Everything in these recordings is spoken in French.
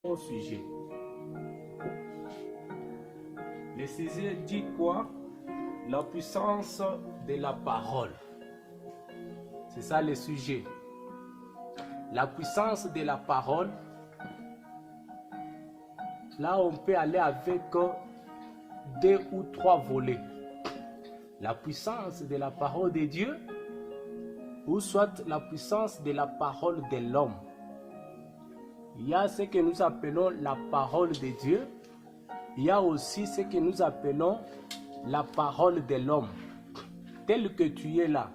au sujet. Le sujet dit quoi? La puissance de la parole. C'est ça le sujet. La puissance de la parole. Là, on peut aller avec 2 ou 3 volets. La puissance de la parole de Dieu, ou soit la puissance de la parole de l'homme. Il y a ce que nous appelons la parole de Dieu. Il y a aussi ce que nous appelons la parole de l'homme. Tel que tu es là.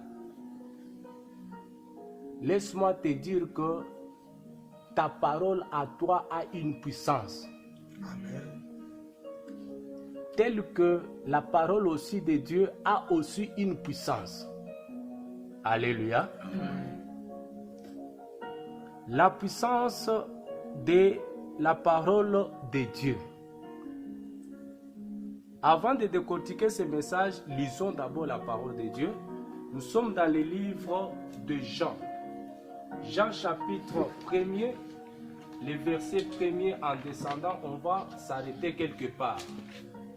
Laisse-moi te dire que ta parole à toi a une puissance. Amen. Tel que la parole aussi de Dieu a aussi une puissance. Alléluia. Amen. La puissance de la parole de Dieu. Avant de décortiquer ce message, lisons d'abord la parole de Dieu. Nous sommes dans le livre de Jean. Jean chapitre 1er, le verset 1er en descendant, on va s'arrêter quelque part.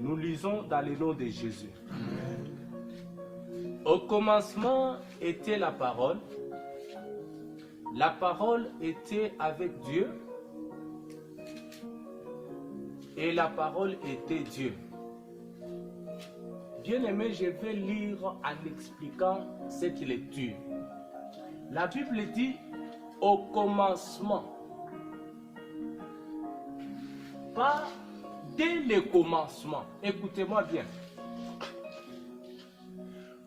Nous lisons dans le nom de Jésus. Amen. Au commencement était la parole. La parole était avec Dieu. Et la parole était Dieu. Bien-aimé, je vais lire en expliquant cette lecture. La Bible dit au commencement. Pas dès le commencement. Écoutez-moi bien.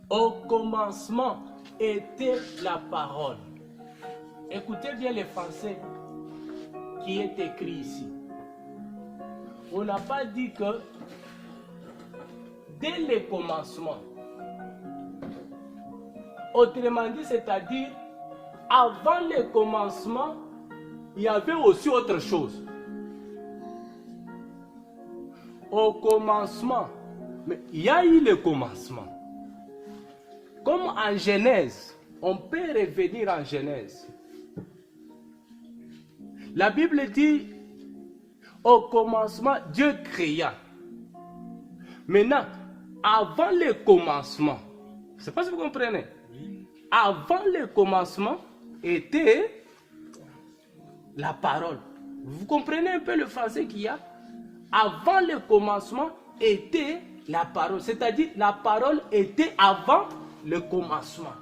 Au commencement était la parole. Écoutez bien le français qui est écrit ici. On n'a pas dit que dès le commencement. Autrement dit, c'est-à-dire, avant le commencement, il y avait aussi autre chose. Au commencement, mais il y a eu le commencement. Comme en Genèse, on peut revenir en Genèse. La Bible dit, au commencement, Dieu créa. Maintenant, avant le commencement, je ne sais pas si vous comprenez. Avant le commencement était la parole. Vous comprenez un peu le français qu'il y a? Avant le commencement était la parole. C'est-à-dire la parole était avant le commencement.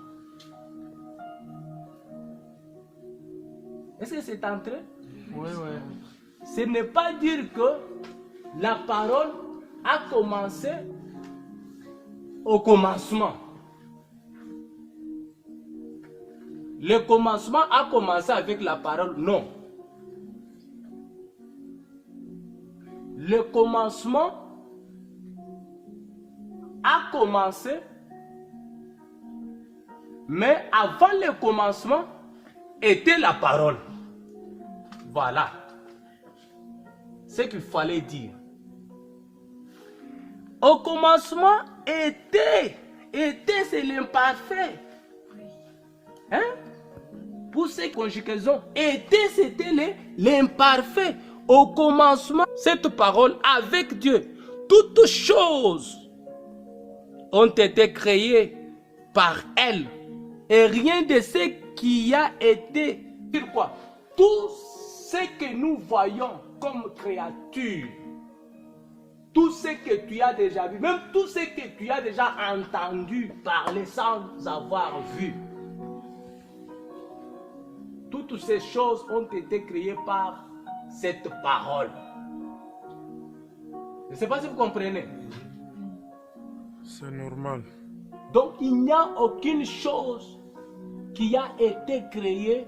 Est-ce que c'est entré? Oui, oui. Ce n'est pas dire que la parole a commencé au commencement. Le commencement a commencé avec la parole, non. Le commencement a commencé, mais avant le commencement était la parole. Voilà ce qu'il fallait dire. Au commencement était c'est l'imparfait. Hein? Pour ces conjugaisons, c'était l'imparfait. Au commencement, cette parole avec Dieu, toutes choses ont été créées par elle. Et rien de ce qui a été, dire quoi? Tout ce que nous voyons comme créature, tout ce que tu as déjà vu, même tout ce que tu as déjà entendu parler sans avoir vu, toutes ces choses ont été créées par cette parole. Je ne sais pas si vous comprenez. C'est normal. Donc il n'y a aucune chose qui a été créée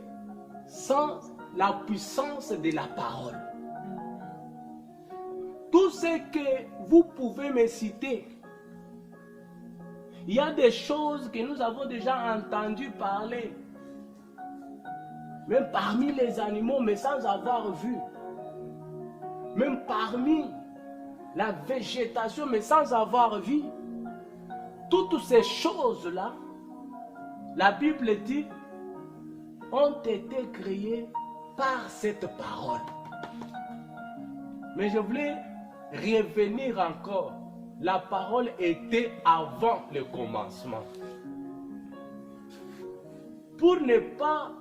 sans la puissance de la parole. Tout ce que vous pouvez me citer, il y a des choses que nous avons déjà entendu parler, même parmi les animaux, mais sans avoir vu, même parmi la végétation, mais sans avoir vu. Toutes ces choses-là, la Bible dit, ont été créées par cette parole. Mais je voulais revenir encore. La parole était avant le commencement. Pour ne pas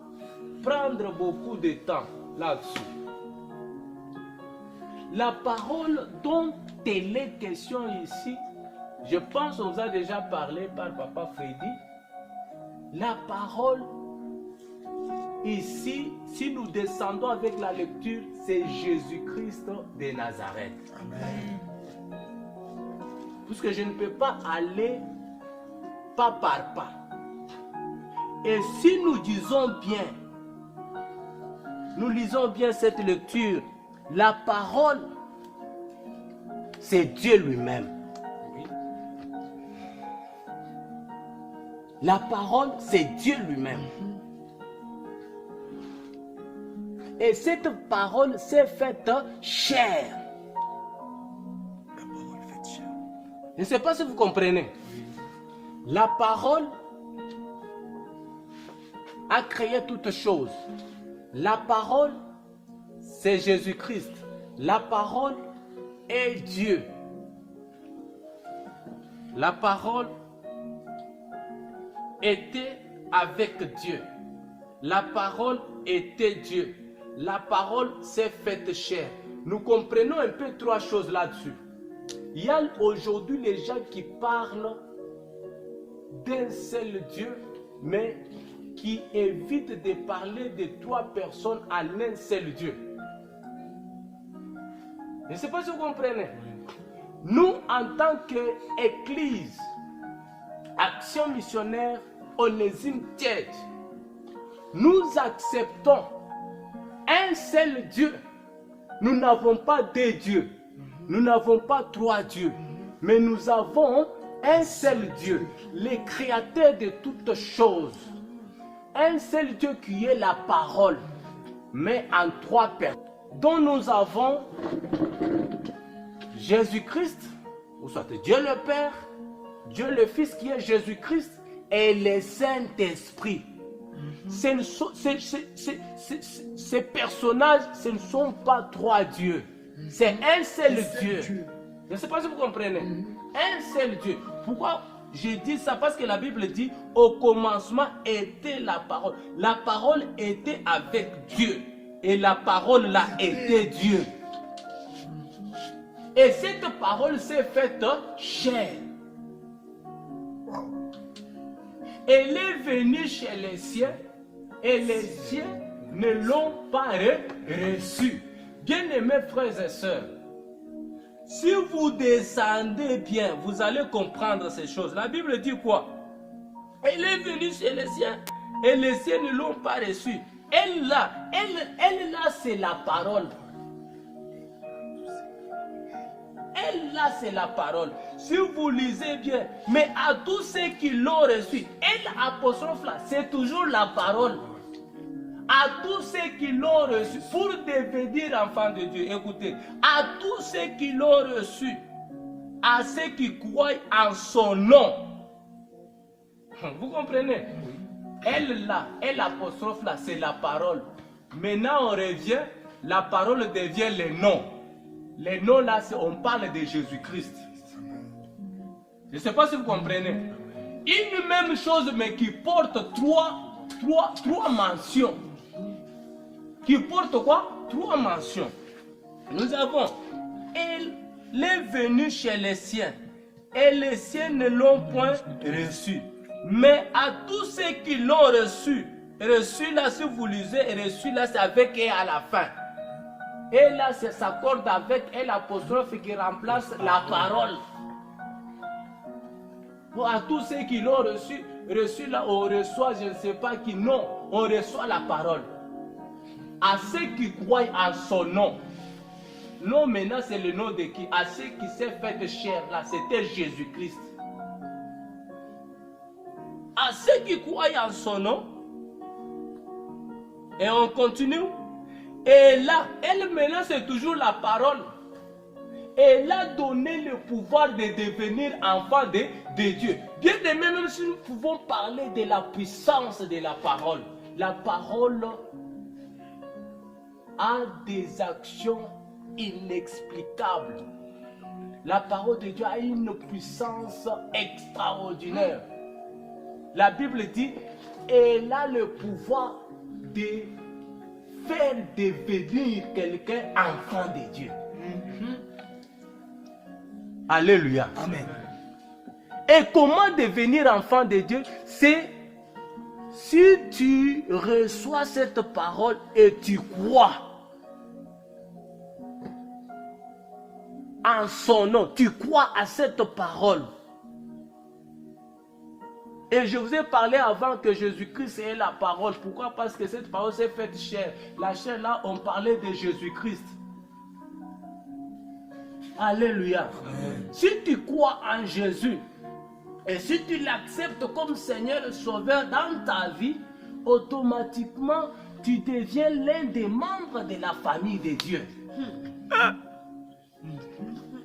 prendre beaucoup de temps là-dessus, la parole dont il est question ici, je pense qu'on vous a déjà parlé par Papa Freddy. La parole ici, si nous descendons avec la lecture, c'est Jésus-Christ de Nazareth. Amen. Puisque je ne peux pas aller pas par pas. Et si nous disons bien, nous lisons bien cette lecture, la parole, c'est Dieu lui-même. La parole, c'est Dieu lui-même. Et cette parole s'est faite chair. La parole fait chair. Je ne sais pas si vous comprenez. La parole a créé toutes choses. La parole, c'est Jésus-Christ. La parole est Dieu. La parole était avec Dieu. La parole était Dieu. La parole s'est faite chair. Nous comprenons un peu trois choses là-dessus. Il y a aujourd'hui les gens qui parlent d'un seul Dieu, mais qui évitent de parler de trois personnes en un seul Dieu. Je ne sais pas si vous comprenez. Nous, en tant qu'Église, Action Missionnaire, Onésime Church, nous acceptons un seul Dieu. Nous n'avons pas deux dieux. Nous n'avons pas trois dieux. Mais nous avons un seul Dieu, le créateur de toutes choses. Un seul Dieu qui est la parole, mais en trois personnes. Dont nous avons Jésus-Christ, ou soit Dieu le Père, Dieu le Fils qui est Jésus-Christ, et le Saint-Esprit. Ces personnages, ce ne sont pas trois dieux. C'est un seul Dieu. Je ne sais pas si vous comprenez. Un seul Dieu. Pourquoi je dis ça? Parce que la Bible dit, au commencement était la parole. La parole était avec Dieu. Et la parole là était Dieu. Et cette parole s'est faite chair. Elle est venue chez les siens et les siens ne l'ont pas reçue. Bien-aimés frères et sœurs, si vous descendez bien, vous allez comprendre ces choses. La Bible dit quoi? Elle est venue chez les siens et les siens ne l'ont pas reçue. Elle là, c'est la parole. Elle là, c'est la parole. Si vous lisez bien, mais à tous ceux qui l'ont reçu, elle apostrophe là, c'est toujours la parole. À tous ceux qui l'ont reçu, pour devenir enfant de Dieu, écoutez, à tous ceux qui l'ont reçu, à ceux qui croient en son nom. Vous comprenez? Elle là, elle apostrophe là, c'est la parole. Maintenant on revient, la parole devient le nom. Les noms là, on parle de Jésus-Christ. Je ne sais pas si vous comprenez. Une même chose, mais qui porte trois mentions. Qui porte quoi? Trois mentions. Nous avons, elle est venue chez les siens, et les siens ne l'ont point reçu. Mais à tous ceux qui l'ont reçu là, si vous lisez, reçu là, c'est avec et à la fin. Et là, ça s'accorde avec l'apostrophe qui remplace la parole. Bon, à tous ceux qui l'ont reçu là, on reçoit, je ne sais pas qui, non, on reçoit la parole. À ceux qui croient en son nom. Non, maintenant, c'est le nom de qui? À ceux qui s'est fait chair là, c'était Jésus-Christ. À ceux qui croient en son nom. Et on continue. Et là, elle maintenant c'est toujours la parole. Elle a donné le pouvoir de devenir enfant de Dieu. Bien aimé, même si nous pouvons parler de la puissance de la parole a des actions inexplicable. La parole de Dieu a une puissance extraordinaire. La Bible dit, elle a le pouvoir de faire devenir quelqu'un enfant de Dieu. Alléluia. Amen. Et comment devenir enfant de Dieu? C'est si tu reçois cette parole et tu crois en son nom, tu crois à cette parole. Et je vous ai parlé avant que Jésus-Christ est la parole. Pourquoi? Parce que cette parole s'est faite chair. La chair là, on parlait de Jésus-Christ. Alléluia. Amen. Si tu crois en Jésus et si tu l'acceptes comme Seigneur et Sauveur dans ta vie, automatiquement, tu deviens l'un des membres de la famille de Dieu.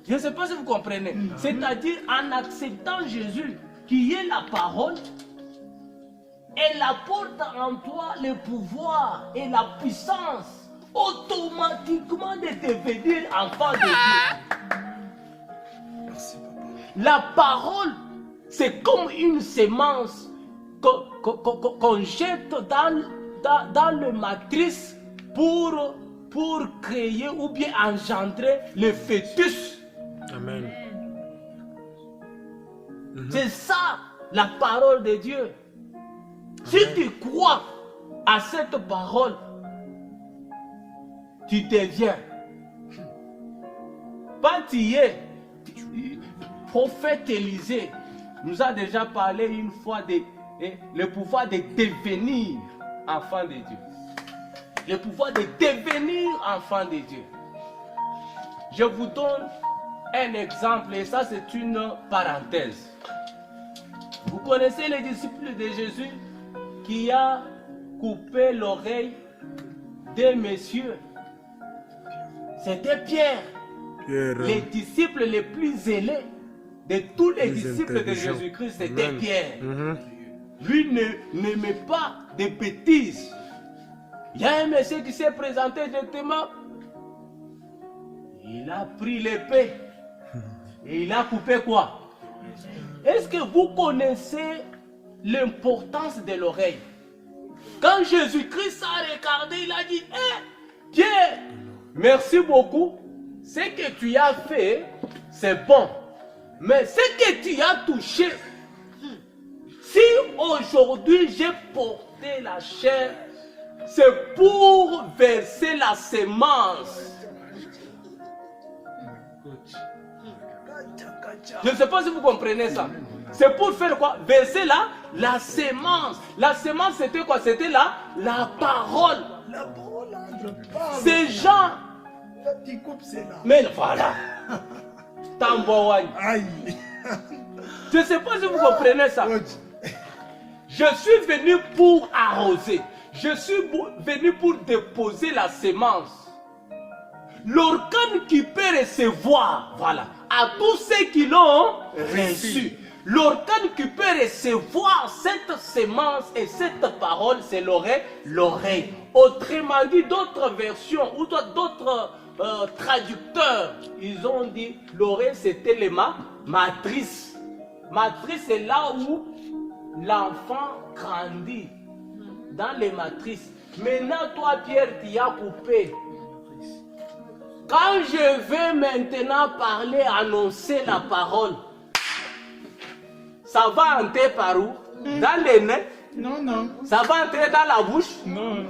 Je ne sais pas si vous comprenez. C'est-à-dire en acceptant Jésus, qui est la parole, elle apporte en toi le pouvoir et la puissance automatiquement de devenir enfant de Dieu. Merci, papa. La parole, c'est comme une semence qu'on jette dans le matrice pour créer ou bien engendrer le fœtus. Amen. C'est ça la parole de Dieu. Si tu crois à cette parole, tu deviens. Panthier, prophète Élisée, nous a déjà parlé une fois de le pouvoir de devenir enfant de Dieu. Le pouvoir de devenir enfant de Dieu. Je vous donne un exemple et ça c'est une parenthèse. Vous connaissez les disciples de Jésus qui a coupé l'oreille des messieurs. C'était Pierre, les disciples les plus zélés de tous les disciples de Jésus-Christ, c'était Pierre. Lui n'aimait pas des bêtises. Il y a un monsieur qui s'est présenté directement. Il a pris l'épée et il a coupé quoi? Est-ce que vous connaissez l'importance de l'oreille? Quand Jésus-Christ a regardé, il a dit, hé, Pierre, merci beaucoup. Ce que tu as fait, c'est bon. Mais ce que tu as touché, si aujourd'hui j'ai porté la chair, c'est pour verser la semence. Je ne sais pas si vous comprenez ça. C'est pour faire quoi? Verser la semence. La semence, c'était quoi? C'était la parole. La parole, là, je parle. Ces gens. Là, tu coupes, c'est là. Mais voilà. Tambouagne. Aïe. Je ne sais pas si vous comprenez ça. Je suis venu pour arroser. Je suis venu pour déposer la semence. L'organe qui peut recevoir, voilà, à tous ceux qui l'ont reçu. L'organe qui peut recevoir cette semence et cette parole, c'est l'oreille. Autrement dit, d'autres versions ou d'autres traducteurs, ils ont dit l'oreille c'était les matrices. Matrice, c'est là où l'enfant grandit, dans les matrices. Maintenant, toi, Pierre, tu as coupé. Quand je vais maintenant parler, annoncer la parole, ça va entrer par où? Dans les nez? Non, non. Ça va entrer dans la bouche? Non,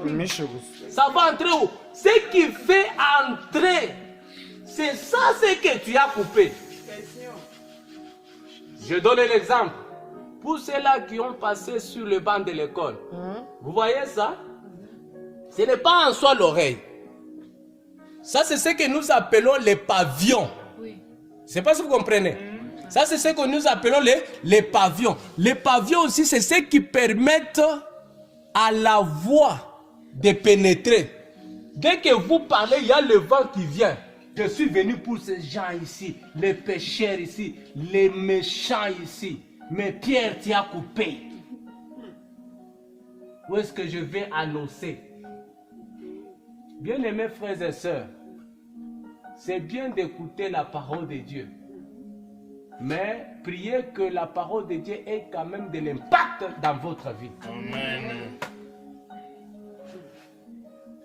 Ça va entrer où? Ce qui fait entrer, c'est ça ce que tu as coupé. Je donne l'exemple. Pour ceux-là qui ont passé sur le banc de l'école, vous voyez ça? Ce n'est pas en soi l'oreille. Ça, c'est ce que nous appelons les pavillons. Oui. Je ne sais pas si vous comprenez. Ça, c'est ce que nous appelons les pavillons. Les pavillons aussi, c'est ce qui permettent à la voix de pénétrer. Dès que vous parlez, il y a le vent qui vient. Je suis venu pour ces gens ici, les pécheurs ici, les méchants ici. Mais Pierre, tu as coupé. Où est-ce que je vais annoncer? Bien-aimés frères et sœurs, c'est bien d'écouter la parole de Dieu. Mais priez que la parole de Dieu ait quand même de l'impact dans votre vie. Amen.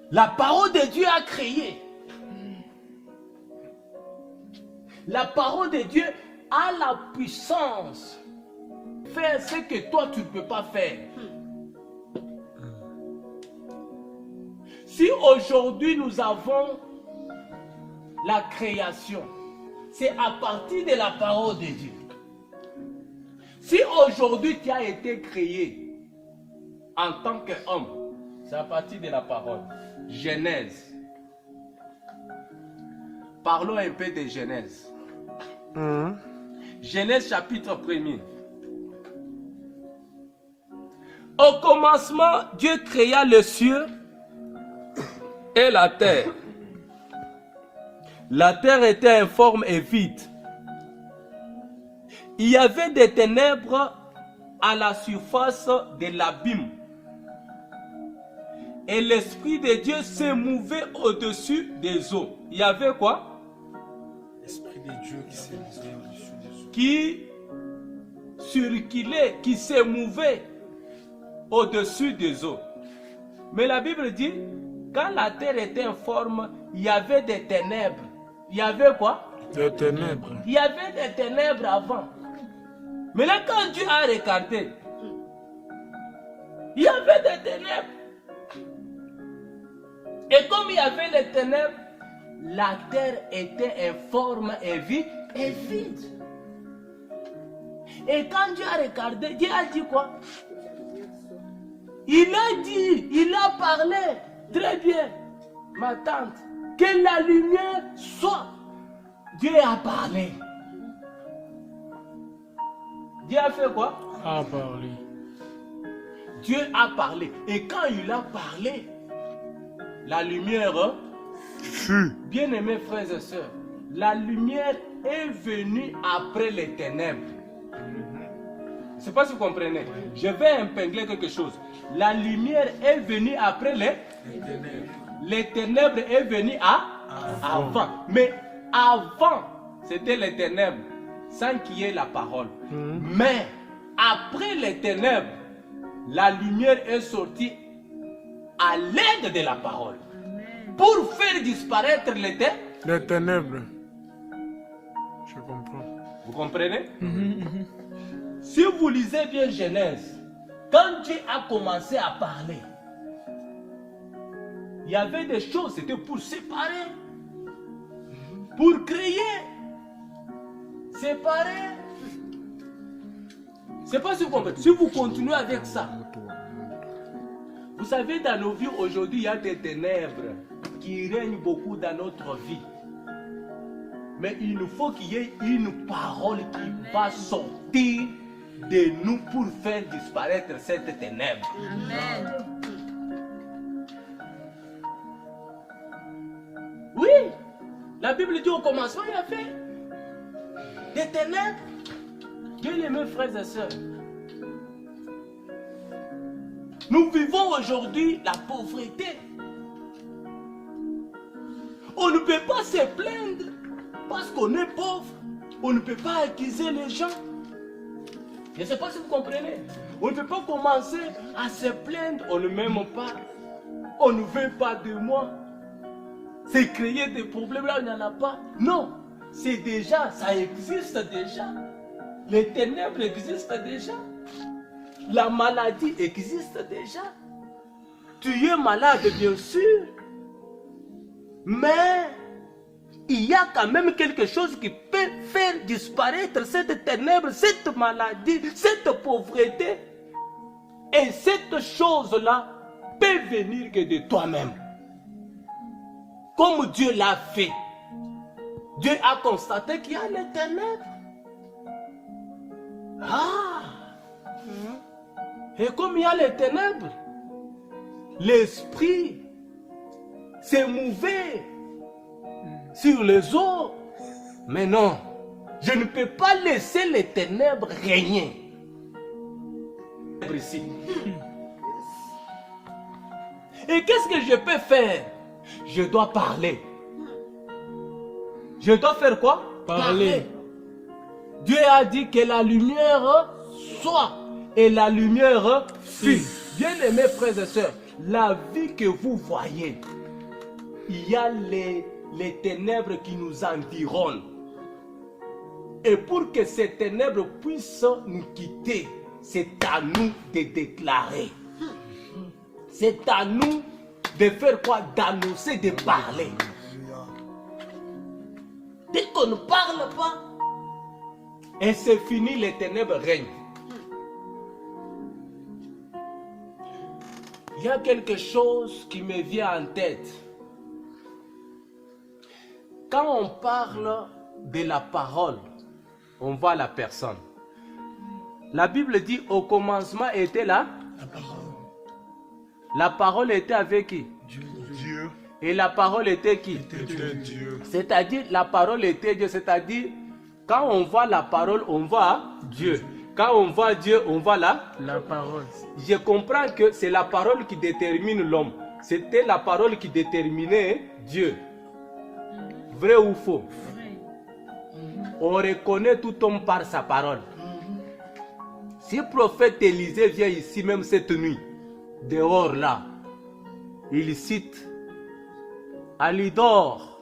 La parole de Dieu a créé. La parole de Dieu a la puissance de faire ce que toi tu ne peux pas faire. Si aujourd'hui nous avons la création, c'est à partir de la parole de Dieu. Si aujourd'hui tu as été créé en tant qu'homme, c'est à partir de la parole. Genèse. Parlons un peu de Genèse. Genèse chapitre 1er. Au commencement, Dieu créa les cieux et la terre. La terre était informe et vide. Il y avait des ténèbres à la surface de l'abîme. Et l'Esprit de Dieu se mouvait au-dessus des eaux. Il y avait quoi? L'Esprit de Dieu qui s'est mouvait au-dessus des eaux. Qui circulait, qui se mouvait au-dessus des eaux. Mais la Bible dit, quand la terre était informe, il y avait des ténèbres. Il y avait quoi? Des ténèbres. Il y avait des ténèbres avant. Mais là, quand Dieu a regardé, il y avait des ténèbres. Et comme il y avait les ténèbres, la terre était informe et vide. Et quand Dieu a regardé, Dieu a dit quoi? Il a dit, il a parlé. Très bien, ma tante, que la lumière soit. Dieu a parlé. Dieu a fait quoi? A parlé. Dieu a parlé. Et quand il a parlé, la lumière Fut. Bien-aimés frères et sœurs, la lumière est venue après les ténèbres. Je ne sais pas si vous comprenez. Je vais épingler quelque chose. La lumière est venue après les ténèbres. Les ténèbres est venue avant. Mais avant, c'était les ténèbres, sans qu'il y ait la parole. Mais après les ténèbres, la lumière est sortie à l'aide de la parole. Pour faire disparaître les ténèbres. Les ténèbres. Je comprends. Vous comprenez? Si vous lisez bien Genèse, quand Dieu a commencé à parler, il y avait des choses, c'était pour séparer, pour créer, séparer. Je ne sais pas si vous comprenez. Si vous continuez avec ça, vous savez, dans nos vies aujourd'hui, il y a des ténèbres qui règnent beaucoup dans notre vie. Mais il nous faut qu'il y ait une parole qui va sortir de nous pour faire disparaître cette ténèbre. Amen. Oui, la Bible dit au commencement, il y avait des ténèbres. Bien-aimés frères et sœurs, nous vivons aujourd'hui la pauvreté. On ne peut pas se plaindre parce qu'on est pauvre. On ne peut pas accuser les gens. Je ne sais pas si vous comprenez. On ne peut pas commencer à se plaindre. On ne m'aime pas. On ne veut pas de moi. C'est créer des problèmes là où il n'y en a pas. Non. C'est déjà, ça existe déjà. Les ténèbres existent déjà. La maladie existe déjà. Tu es malade, bien sûr. Mais il y a quand même quelque chose qui peut faire disparaître cette ténèbre, cette maladie, cette pauvreté. Et cette chose-là peut venir que de toi-même. Comme Dieu l'a fait. Dieu a constaté qu'il y a les ténèbres. Ah! Et comme il y a les ténèbres, l'esprit s'est mouvé sur les eaux. Mais non, je ne peux pas laisser les ténèbres régner. Ici. Et qu'est-ce que je peux faire? Je dois parler. Je dois faire quoi? Parler. Dieu a dit que la lumière soit. Et la lumière fut. Bien-aimés frères et sœurs, la vie que vous voyez, il y a les ténèbres qui nous environnent. Et pour que ces ténèbres puissent nous quitter, c'est à nous de déclarer. C'est à nous de faire quoi? D'annoncer, de parler. Dès qu'on ne parle pas, et c'est fini, les ténèbres règnent. Il y a quelque chose qui me vient en tête. Quand on parle de la parole, on voit la personne. La Bible dit au commencement était là. La parole. La parole était avec qui? Dieu. Et la parole était qui? Était Dieu. C'est-à-dire la parole était Dieu. C'est-à-dire quand on voit la parole, on voit Dieu. Quand on voit Dieu, on voit la parole. Je comprends que c'est la parole qui détermine l'homme. C'était la parole qui déterminait Dieu. Vrai ou faux? On reconnaît tout homme par sa parole. Si le prophète Élisée vient ici, même cette nuit, dehors là, il cite Alidor.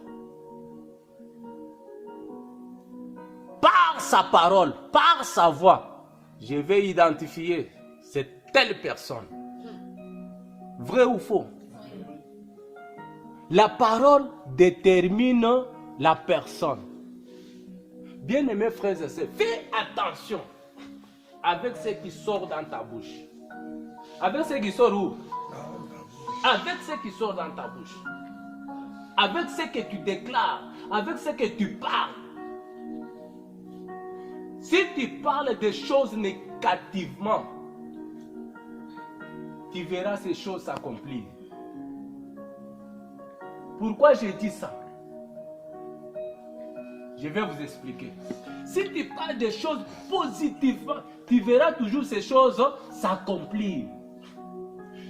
Par sa parole, par sa voix, je vais identifier cette telle personne. Vrai ou faux? La parole détermine la personne. Bien-aimés frères et sœurs, fais attention avec ce qui sort dans ta bouche. Avec ce qui sort où? Avec ce qui sort dans ta bouche. Avec ce que tu déclares. Avec ce que tu parles. Si tu parles des choses négativement, tu verras ces choses s'accomplir. Pourquoi je dis ça? Je vais vous expliquer. Si tu parles des choses positivement, tu verras toujours ces choses s'accomplir.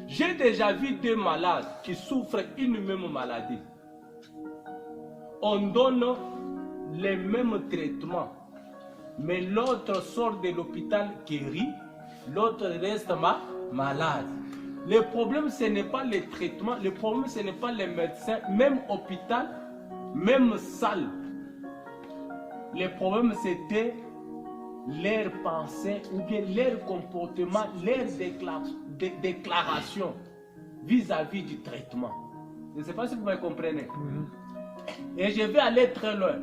J'ai déjà vu deux malades qui souffrent une même maladie. On donne les mêmes traitements. Mais l'autre sort de l'hôpital guéri, l'autre reste malade. Le problème, ce n'est pas les traitements, le problème, ce n'est pas les médecins, même hôpital, même salle. Le problème, c'était leurs pensées ou bien leur comportement, leurs déclarations vis-à-vis du traitement. Je ne sais pas si vous me comprenez. Et je vais aller très loin.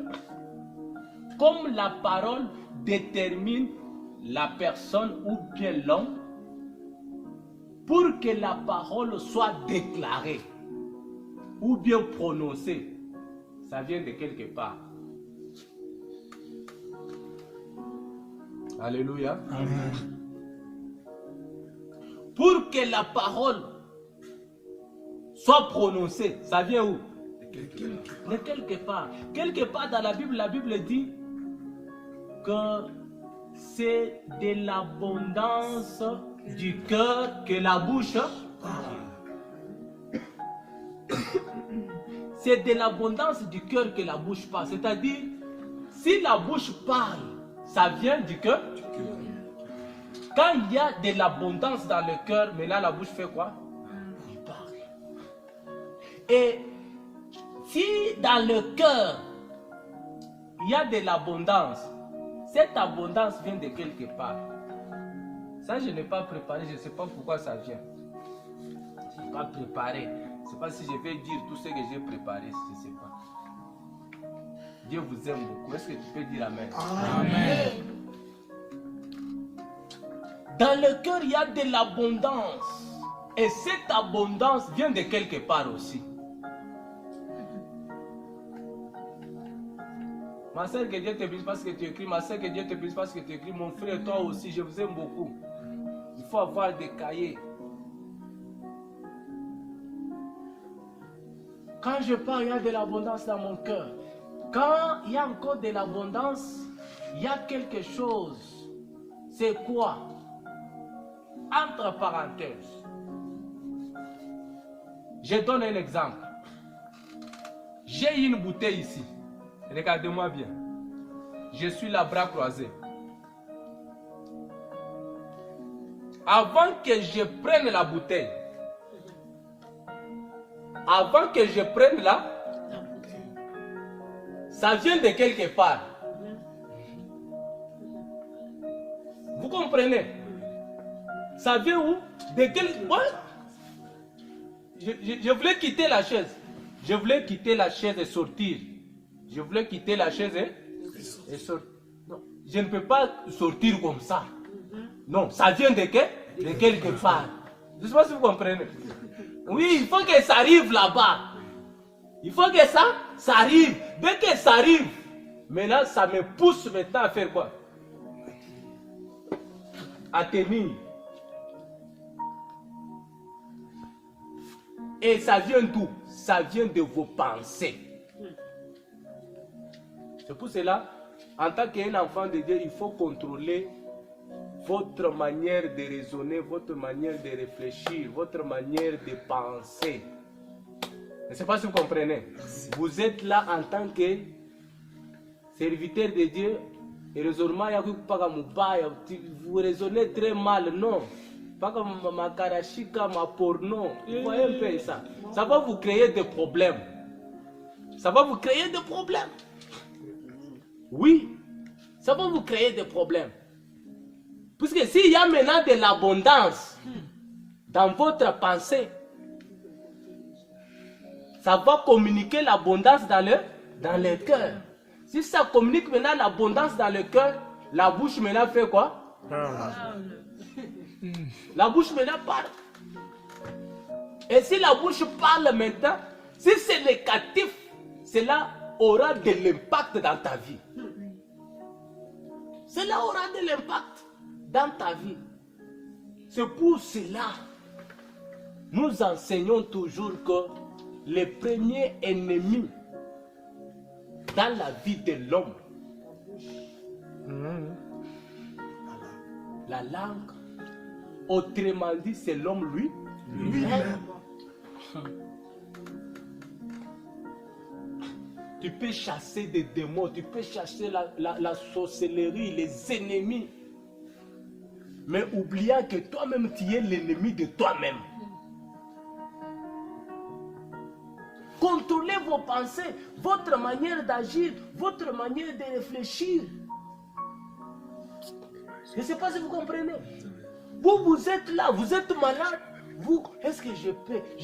Comme la parole détermine la personne ou bien l'homme, pour que la parole soit déclarée ou bien prononcée, ça vient de quelque part. Alléluia. Amen. Pour que la parole soit prononcée, ça vient où? De quelque part. Quelque part dans la Bible dit que c'est de l'abondance du cœur que la bouche parle. C'est de l'abondance du cœur que la bouche parle. C'est-à-dire, si la bouche parle, ça vient du cœur. Quand il y a de l'abondance dans le cœur, mais là la bouche fait quoi? Il parle. Et si dans le cœur, il y a de l'abondance, cette abondance vient de quelque part. Ça, je n'ai pas préparé, je ne sais pas pourquoi ça vient. Je n'ai pas préparé. Je ne sais pas si je vais dire tout ce que j'ai préparé, je ne sais pas. Dieu vous aime beaucoup. Est-ce que tu peux dire Amen? Amen. Dans le cœur, il y a de l'abondance. Et cette abondance vient de quelque part aussi. Ma soeur, que Dieu te bénisse parce que tu écris. Ma soeur, que Dieu te bénisse parce que tu écris. Mon frère, toi aussi, je vous aime beaucoup. Il faut avoir des cahiers. Quand je parle, il y a de l'abondance dans mon cœur. Quand il y a encore de l'abondance, il y a quelque chose. C'est quoi? Entre parenthèses. Je donne un exemple. J'ai une bouteille ici. Regardez-moi bien. Je suis là, bras croisés. Avant que je prenne la bouteille, avant que je prenne ça vient de quelque part. Vous comprenez? Ça vient où? De quel... Je voulais quitter la chaise. Je voulais quitter la chaise et sortir. Je voulais quitter la chaise et sortir. Non, je ne peux pas sortir comme ça. Non, ça vient de quelque part. Je ne sais pas si vous comprenez. Oui, il faut que ça arrive là-bas. Il faut que ça arrive. Dès que ça arrive, maintenant, ça me pousse maintenant à faire quoi? À tenir. Et ça vient d'où? Ça vient de vos pensées. C'est pour cela, en tant qu'un enfant de Dieu, il faut contrôler votre manière de raisonner, votre manière de réfléchir, votre manière de penser. Je ne sais pas si vous comprenez. Vous êtes là en tant que serviteur de Dieu. Et vous raisonnez très mal, non. Pas comme ma karachika, ma porno. Vous voyez un peu ça. Ça va vous créer des problèmes. Ça va vous créer des problèmes. Oui, ça va vous créer des problèmes. Puisque s'il y a maintenant de l'abondance dans votre pensée, ça va communiquer l'abondance dans le cœur. Si ça communique maintenant l'abondance dans le cœur, la bouche maintenant fait quoi? La bouche maintenant parle. Et si la bouche parle maintenant, si c'est négatif, cela aura de l'impact dans ta vie. Cela aura de l'impact dans ta vie. C'est pour cela nous enseignons toujours que le premier ennemi dans la vie de l'homme, la langue, autrement dit, c'est l'homme lui-même. Tu peux chasser des démons, tu peux chasser la sorcellerie, les ennemis. Mais oubliant que toi-même, tu es l'ennemi de toi-même. Contrôlez vos pensées, votre manière d'agir, votre manière de réfléchir. Je ne sais pas si vous comprenez. Vous êtes là, vous êtes malade. Est-ce que je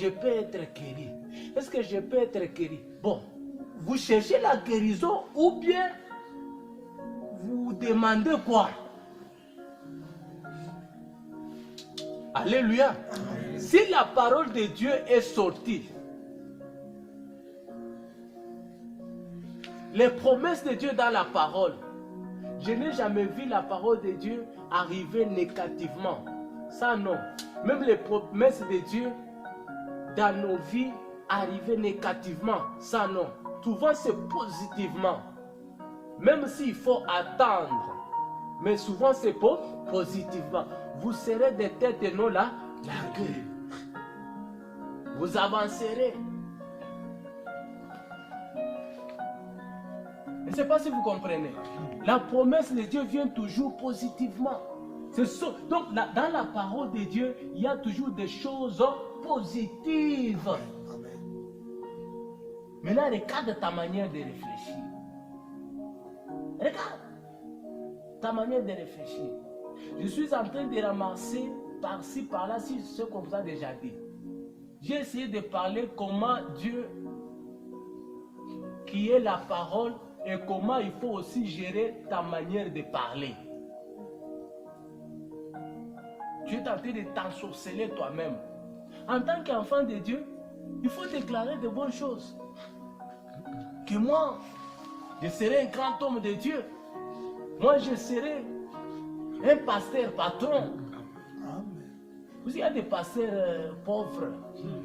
peux être guéri? Est-ce que je peux être guéri? Bon, vous cherchez la guérison ou bien vous demandez quoi? Alléluia. Si la parole de Dieu est sortie, les promesses de Dieu dans la parole, je n'ai jamais vu la parole de Dieu arriver négativement. Ça non. Même les promesses de Dieu dans nos vies arriver négativement. Ça non. Souvent c'est positivement. Même s'il faut attendre. Mais souvent c'est positivement. Vous serez des têtes et non la queue. Vous avancerez. Je ne sais pas si vous comprenez. La promesse de Dieu vient toujours positivement. Donc, dans la parole de Dieu, il y a toujours des choses positives. Maintenant, regarde ta manière de réfléchir. Regarde ta manière de réfléchir. Je suis en train de ramasser par-ci, par-là, ce qu'on vous a déjà dit. J'ai essayé de parler comment Dieu, qui est la parole, et comment il faut aussi gérer ta manière de parler. Tu es en train de t'ensorceler toi-même. En tant qu'enfant de Dieu, il faut déclarer de bonnes choses. Que moi, je serai un grand homme de Dieu. Moi, je serai un pasteur patron. Vous, il y a des pasteurs pauvres.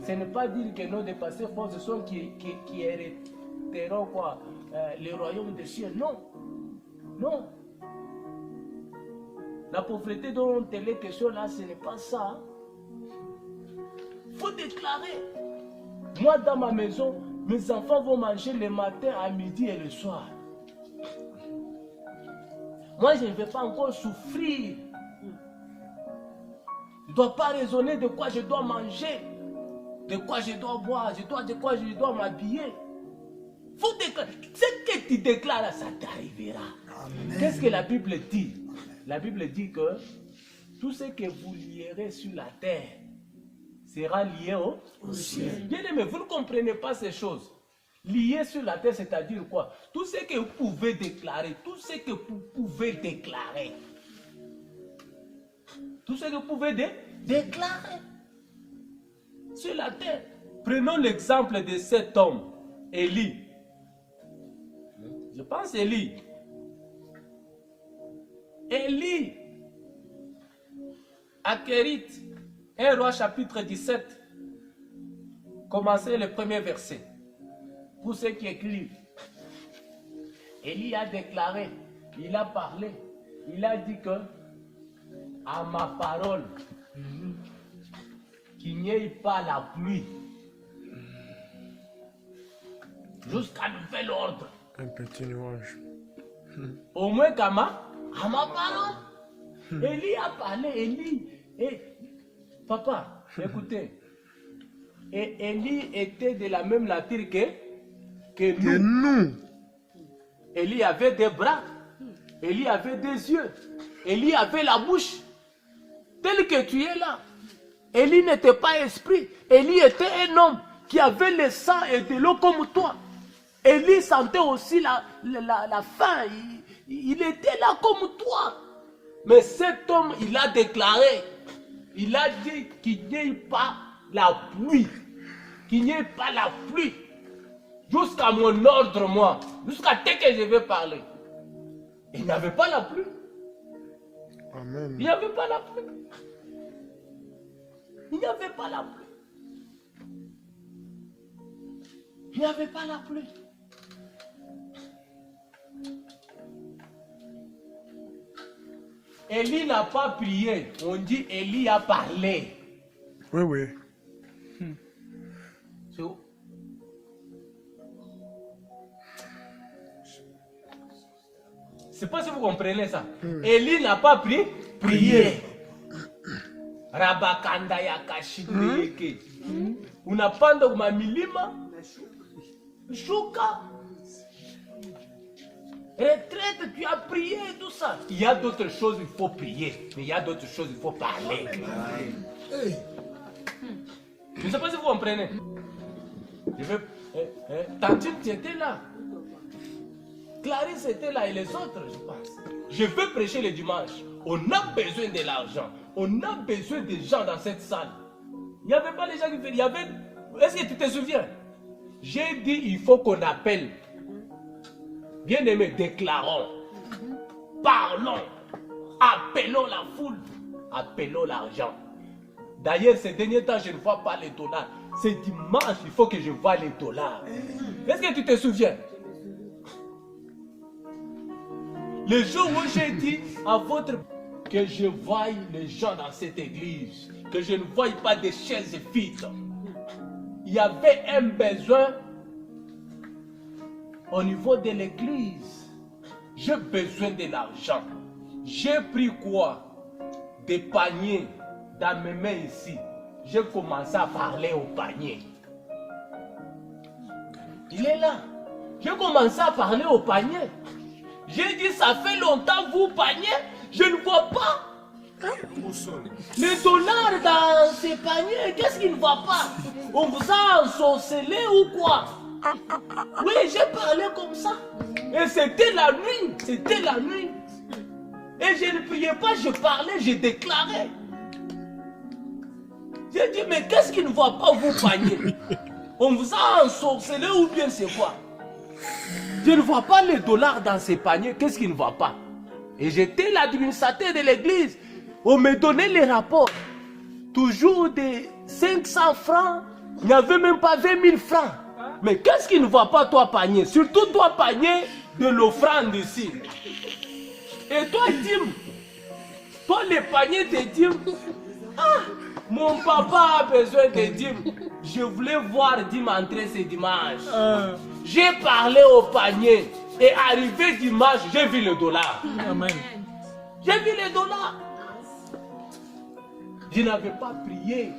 Ce n'est pas dire que non, des pasteurs pauvres, ce sont qui hériteront quoi, le royaume des cieux. Non. Non. La pauvreté dont il est question là, ce n'est pas ça. Il faut déclarer. Moi, dans ma maison, Mes enfants vont manger le matin, à midi et le soir. Moi, je ne vais pas encore souffrir. Je ne dois pas raisonner de quoi je dois manger, de quoi je dois boire, de quoi je dois m'habiller. Faut déclarer. Ce que tu déclares, ça t'arrivera. Qu'est-ce que la Bible dit? La Bible dit que tout ce que vous lierez sur la terre sera lié au ciel. Bien aimé, vous ne comprenez pas ces choses. Lié sur la terre, c'est-à-dire quoi? Tout ce que vous pouvez déclarer, tout ce que vous pouvez déclarer. Tout ce que vous pouvez déclarer sur la terre. Prenons l'exemple de cet homme, Élie. Je pense Élie. Élie, à Kérit, 1 Roi chapitre 17, commencez le premier verset. Pour ceux qui écrivent, Élie a déclaré, il a parlé, il a dit que à ma parole, qu'il n'y ait pas la pluie jusqu'à nouvel ordre. Un petit nuage. Au moins qu'à ma parole. Élie a parlé, Élie. Et, papa, écoutez. Et Élie était de la même nature que nous. Élie avait des bras. Élie avait des yeux. Élie avait la bouche. Tel que tu es là. Élie n'était pas esprit. Élie était un homme qui avait le sang et de l'eau comme toi. Élie sentait aussi la faim. Il était là comme toi. Mais cet homme, il a déclaré. Il a dit qu'il n'y ait pas la pluie. Qu'il n'y ait pas la pluie. Jusqu'à mon ordre, moi. Jusqu'à ce que je vais parler. Il n'y avait pas la pluie. Amen. Il n'y avait pas la pluie. Il n'y avait pas la pluie. Il n'y avait pas la pluie. Élie n'a pas prié. On dit Élie a parlé. Oui, oui. C'est pas si vous comprenez ça. Élie n'a pas prié. Rabakanda ya kashideke. Unapanda kwa milima. Shuka. Retraite, tu as prié et tout ça. Il y a d'autres choses, il faut prier. Mais il y a d'autres choses, il faut parler. Je ne sais pas si vous comprenez. Tantine, tu étais là. Clarisse était là et les autres, je pense. Je veux prêcher le dimanche. On a besoin de l'argent. On a besoin des gens dans cette salle. Il n'y avait pas les gens qui venaient. Il y avait... Est-ce que tu te souviens? J'ai dit, il faut qu'on appelle. Bien aimé, déclarons. Parlons. Appelons la foule. Appelons l'argent. D'ailleurs, ces derniers temps, je ne vois pas les dollars. C'est dimanche, il faut que je voie les dollars. Est-ce que tu te souviens? Le jour où j'ai dit à votre que je voie les gens dans cette église, que je ne voie pas des chaises vides, il y avait un besoin au niveau de l'église. J'ai besoin de l'argent. J'ai pris quoi? Des paniers dans mes mains ici. J'ai commencé à parler au panier. Il est là. J'ai commencé à parler au panier. J'ai dit, ça fait longtemps vous paniez, je ne vois pas. Les dollars dans ces paniers, qu'est-ce qui ne va pas? On vous a ensorcelé ou quoi? Oui, j'ai parlé comme ça. Et c'était la nuit, c'était la nuit. Et je ne priais pas, je parlais, je déclarais. J'ai dit, mais qu'est-ce qui ne va pas vous panier? On vous a ensorcelé ou bien c'est quoi? Je ne vois pas les dollars dans ces paniers. Qu'est-ce qui ne va pas? Et j'étais l'administrateur de l'église. On me donnait les rapports. Toujours des 500 francs. Il n'y avait même pas 20 000 francs. Mais qu'est-ce qui ne va pas, toi, panier? Surtout toi, panier de l'offrande ici. Et toi, Tim. Toi, les paniers de Tim. Ah, mon papa a besoin de Tim. Je voulais voir m'entrer ce dimanche. J'ai parlé au panier. Et arrivé dimanche, j'ai vu le dollar. Amen. J'ai vu les dollars. Je n'avais pas prié.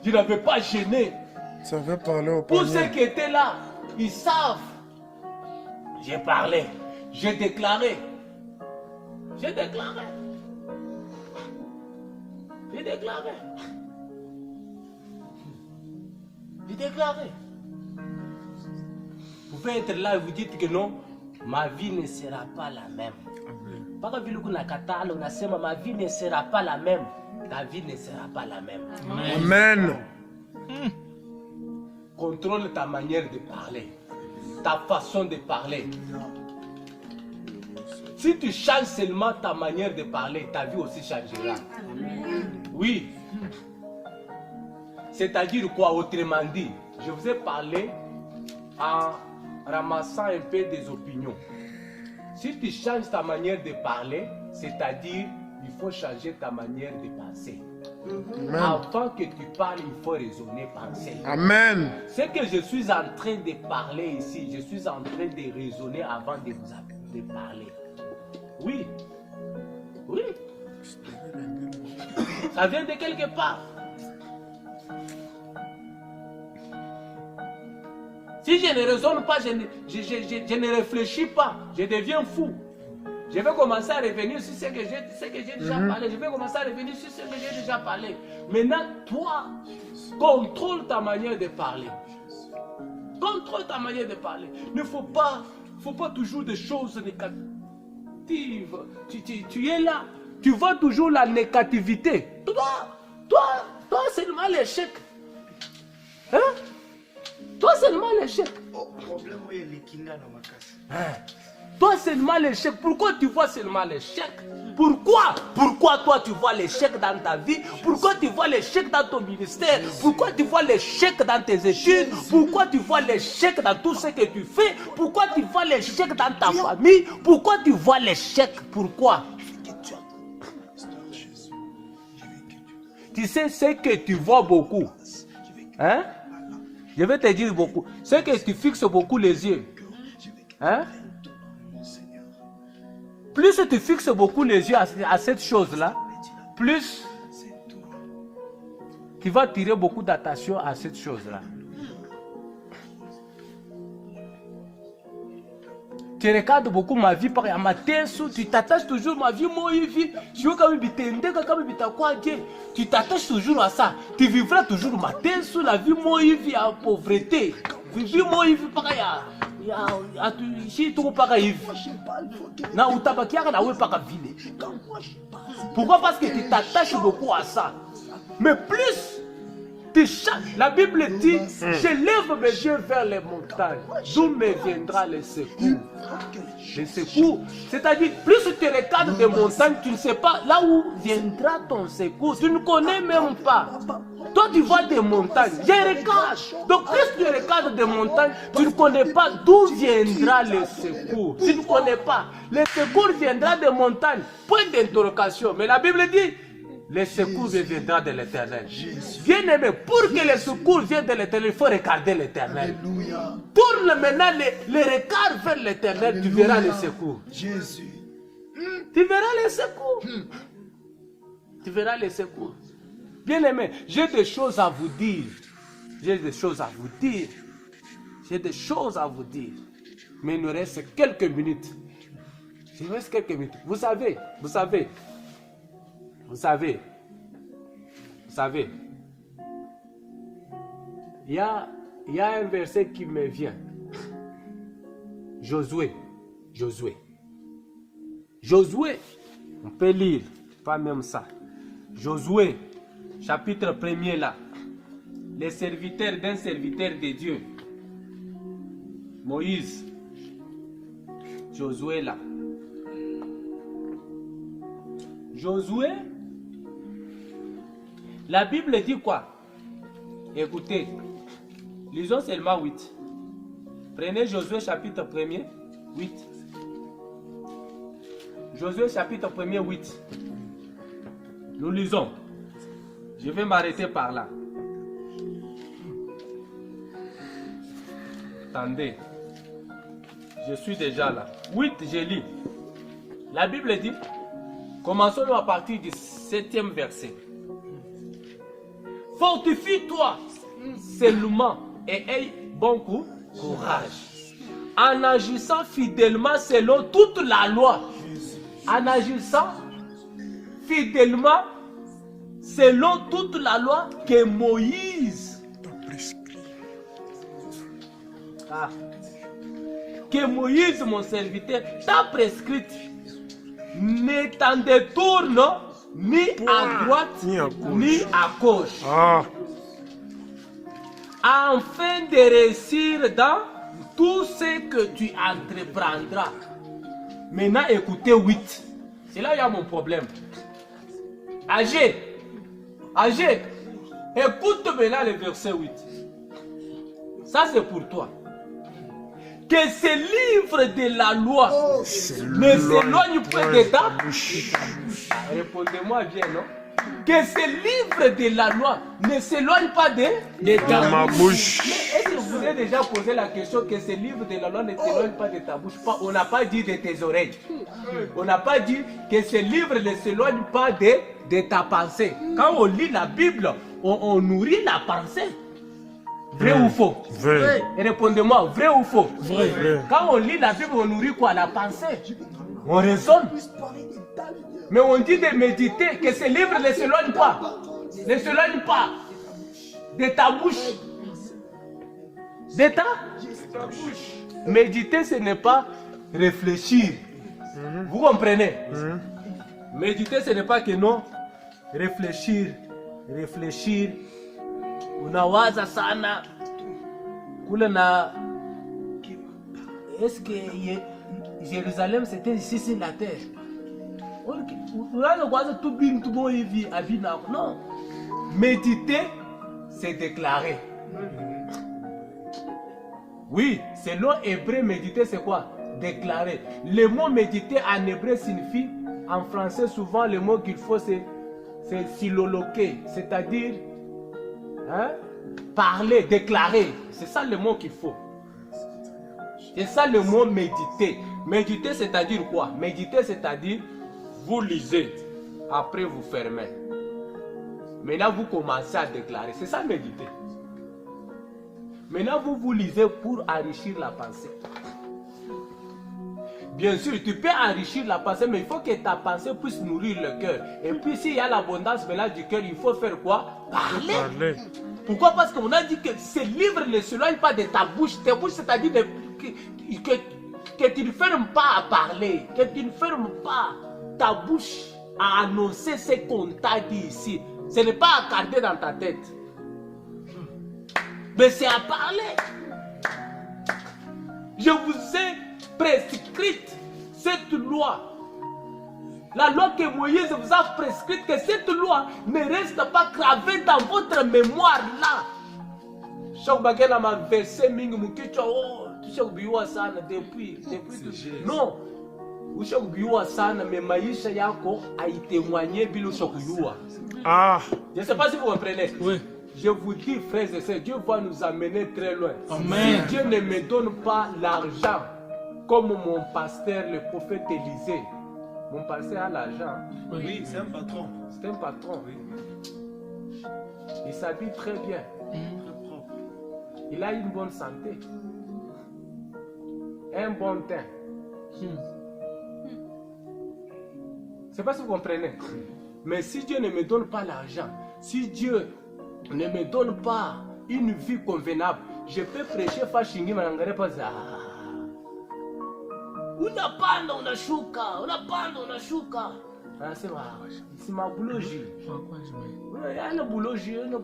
Je n'avais pas gêné. Ça veut parler au Pour ceux panier. qui étaient là, ils savent. J'ai parlé. J'ai déclaré. J'ai déclaré. J'ai déclaré. J'ai déclaré. Vous pouvez être là et vous dites que non, ma vie ne sera pas la même. Mpaka vile kunakataa unasema ma vie ne sera pas la même. Ta vie ne sera pas la même. Amen. Contrôle ta manière de parler, ta façon de parler. Si tu changes seulement ta manière de parler, ta vie aussi changera. Oui. C'est-à-dire quoi? Autrement dit, je vous ai parlé en ramassant un peu des opinions. Si tu changes ta manière de parler, c'est-à-dire il faut changer ta manière de penser. Amen. Avant que tu parles, il faut raisonner, penser. Amen. Ce que je suis en train de parler ici, je suis en train de raisonner avant de vous de parler. Oui. Oui. Ça vient de quelque part. Si je ne raisonne pas, je ne réfléchis pas, je deviens fou. Je vais commencer à revenir sur ce que j'ai déjà parlé. Je vais commencer à revenir sur ce que j'ai déjà parlé. Maintenant, toi, contrôle ta manière de parler. Contrôle ta manière de parler. Il ne faut pas toujours des choses négatives. Tu es là, tu vois toujours la négativité. Toi seulement l'échec. Hein? Toi seulement l'échec. Toi seulement l'échec. Pourquoi tu vois seulement l'échec? Pourquoi toi tu vois l'échec dans ta vie? Pourquoi tu vois l'échec dans ton ministère? Pourquoi tu vois l'échec dans tes études? Pourquoi tu vois l'échec dans tout ce que tu fais? Pourquoi tu vois l'échec dans ta famille? Pourquoi tu vois l'échec? Pourquoi? Tu sais ce que tu vois beaucoup. Hein? Je vais te dire beaucoup. C'est que tu fixes beaucoup les yeux. Hein? Plus tu fixes beaucoup les yeux à cette chose-là, plus tu vas tirer beaucoup d'attention à cette chose-là. Tu regardes beaucoup ma vie par matin, tu t'attaches toujours à ma vie, tu t'attaches toujours à ça. Tu vivras toujours matin sous la vie, en pauvreté. Vie, par pourquoi? Parce que tu t'attaches beaucoup à ça. Mais plus tu changes, la Bible dit, je lève mes yeux vers les montagnes, d'où me viendra le secours. Le secours, c'est-à-dire, plus tu regardes des montagnes, tu ne sais pas là où viendra ton secours. Tu ne connais même pas. Toi, tu vois des montagnes, je regarde. Donc, plus tu regardes des montagnes, tu ne connais pas d'où viendra le secours. Tu ne connais pas. Le secours viendra des montagnes. Point d'interrogation. Mais la Bible dit, le secours viendra de l'Éternel. Bien aimé, pour que le secours vienne de l'Éternel, il faut regarder l'Éternel. Tourne maintenant le regard vers l'Éternel, tu verras le secours. Jésus. Tu verras le secours. Tu verras le secours. Bien aimé, j'ai des choses à vous dire. J'ai des choses à vous dire. J'ai des choses à vous dire. Mais il nous reste quelques minutes. Il nous reste quelques minutes. Vous savez. Il y a un verset qui me vient. Josué, on peut lire, pas même ça. Josué, chapitre 1er là. Les serviteurs d'un serviteur de Dieu. Moïse. Josué là. Josué, la Bible dit quoi? Écoutez, lisons seulement 8. Prenez Josué chapitre 1er, 8. Josué chapitre 1er, 8. Nous lisons. Je vais m'arrêter par là. Attendez. Je suis déjà là. 8, je lis. La Bible dit, commençons à partir du 7e verset. Fortifie-toi seulement et aie bon courage. En agissant fidèlement selon toute la loi. En agissant fidèlement selon toute la loi que Moïse mon serviteur t'a prescrite. Ne t'en détourne ni à droite ni à gauche. Afin de réussir dans tout ce que tu entreprendras. Maintenant, écoutez 8. C'est là où il y a mon problème. Agé, écoute maintenant le verset 8. Ça, c'est pour toi. Que ce livre de la loi ne s'éloigne pas de ta bouche. Répondez-moi bien, non? Que ce livre de la loi ne s'éloigne pas de ta bouche. Mais est-ce que vous avez déjà posé la question que ce livre de la loi ne s'éloigne pas de ta bouche? On n'a pas dit de tes oreilles. On n'a pas dit que ce livre ne s'éloigne pas de ta pensée. Quand on lit la Bible, on nourrit la pensée. Vrai ou faux? Vrai. Répondez-moi, vrai ou faux? Vrai. Quand on lit la Bible, on nourrit quoi? La pensée. On raisonne. Mais on dit de méditer, que ce livre ne s'éloigne pas. Ne s'éloigne pas de ta bouche. De ta bouche. Méditer, ce n'est pas réfléchir. Vous comprenez? Méditer, ce n'est pas que non. Réfléchir. Unawaza sana kule na est-ce que Jérusalem c'était ici sur la terre? Unaanza kwanza tu bing tu bo hivi abina. Non. Méditer, c'est déclarer. Oui, selon hébreu, méditer c'est quoi? Déclarer. Le mot méditer en hébreu signifie, en français souvent le mot qu'il faut c'est siloloquer, c'est-à-dire parler, déclarer. C'est ça le mot qu'il faut. C'est ça le mot méditer. Méditer, c'est-à-dire quoi? Méditer, c'est-à-dire vous lisez, après vous fermez. Maintenant, vous commencez à déclarer. C'est ça méditer. Maintenant, vous lisez pour enrichir la pensée. Bien sûr, tu peux enrichir la pensée, mais il faut que ta pensée puisse nourrir le cœur. Et puis, s'il y a l'abondance maintenant du cœur, il faut faire quoi? Parler. Pourquoi? Parce qu'on a dit que ce livre ne s'éloigne pas de ta bouche. Ta bouche, c'est-à-dire que tu ne fermes pas à parler, que tu ne fermes pas ta bouche à annoncer ce qu'on t'a dit ici. Ce n'est pas à garder dans ta tête, mais c'est à parler. Je vous ai prescrite cette loi. La loi que Moïse vous a prescrite, que cette loi ne reste pas gravée dans votre mémoire là. Chaque baguette à ma versé mingi mukicho oh tu sais ubiwa sana depuis non usha ubiwa sana mais maisha yako aitémoigner bilo shokuyua. Je ne sais pas si vous comprenez. Oui. Je vous dis, frères et sœurs, Dieu va nous amener très loin. Amen. Si Dieu ne me donne pas l'argent, comme mon pasteur, le prophète Élisée, mon pasteur a l'argent. Oui, c'est un patron. C'est un patron. Oui. Il s'habille très bien. Très propre. Il a une bonne santé. Un bon teint. Je ne sais pas si vous comprenez. Mais si Dieu ne me donne pas l'argent, si Dieu ne me donne pas une vie convenable, je peux prêcher Fashingi Manangare Paza. Unapanda unashuka, unapanda unashuka. Anasema si mabuloji. Yana buloji.